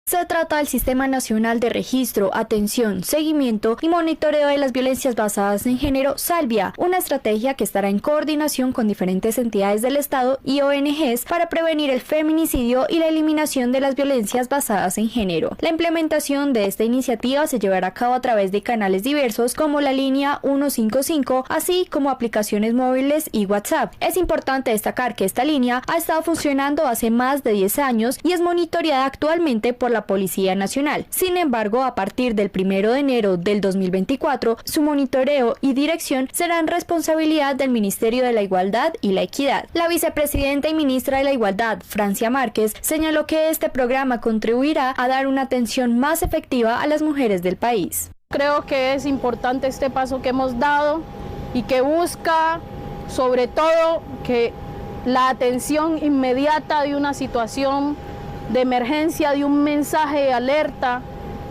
Se trata del Sistema Nacional de Registro, Atención, Seguimiento y Monitoreo de las Violencias Basadas en Género, Salvia, una estrategia que estará en coordinación con diferentes entidades del Estado y ONGs para prevenir el feminicidio y la eliminación de las violencias basadas en género. La implementación de esta iniciativa se llevará a cabo a través de canales diversos como la línea 155, así como aplicaciones móviles y WhatsApp. Es importante destacar que esta línea ha estado funcionando hace más de 10 años y es monitoreada actualmente por la Policía Nacional. Sin embargo, a partir del 1 de enero del 2024, su monitoreo y dirección serán responsabilidad del Ministerio de la Igualdad y la Equidad. La vicepresidenta y ministra de la Igualdad, Francia Márquez, señaló que este programa contribuirá a dar una atención más efectiva a las mujeres del país. Creo que es importante este paso que hemos dado y que busca, sobre todo, que la atención inmediata de una situación de emergencia, de un mensaje de alerta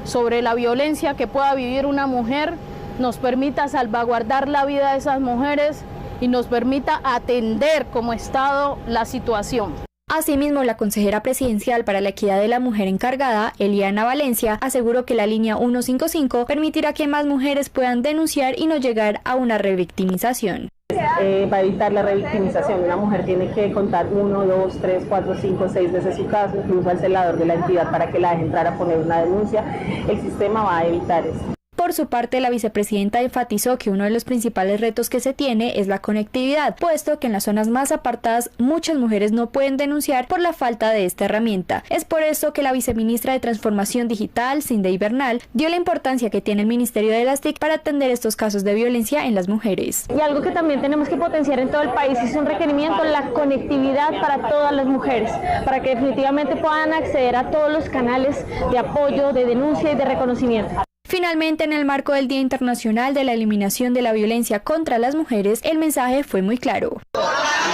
sobre la violencia que pueda vivir una mujer, nos permita salvaguardar la vida de esas mujeres y nos permita atender como Estado la situación. Asimismo, la consejera presidencial para la equidad de la mujer encargada, Eliana Valencia, aseguró que la línea 155 permitirá que más mujeres puedan denunciar y no llegar a una revictimización. Va a evitar la revictimización. Una mujer tiene que contar 1, 2, 3, 4, 5, 6 veces su caso, incluso al celador de la entidad para que la deje entrar a poner una denuncia. El sistema va a evitar esto. Por su parte, la vicepresidenta enfatizó que uno de los principales retos que se tiene es la conectividad, puesto que en las zonas más apartadas muchas mujeres no pueden denunciar por la falta de esta herramienta. Es por eso que la viceministra de Transformación Digital, Cindy Bernal, dio la importancia que tiene el Ministerio de las TIC para atender estos casos de violencia en las mujeres. Y algo que también tenemos que potenciar en todo el país es un requerimiento, la conectividad para todas las mujeres, para que definitivamente puedan acceder a todos los canales de apoyo, de denuncia y de reconocimiento. Finalmente, en el marco del Día Internacional de la Eliminación de la Violencia contra las Mujeres, el mensaje fue muy claro. Por la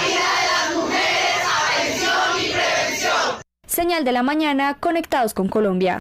vida de las mujeres, atención y prevención. Señal de la mañana, conectados con Colombia.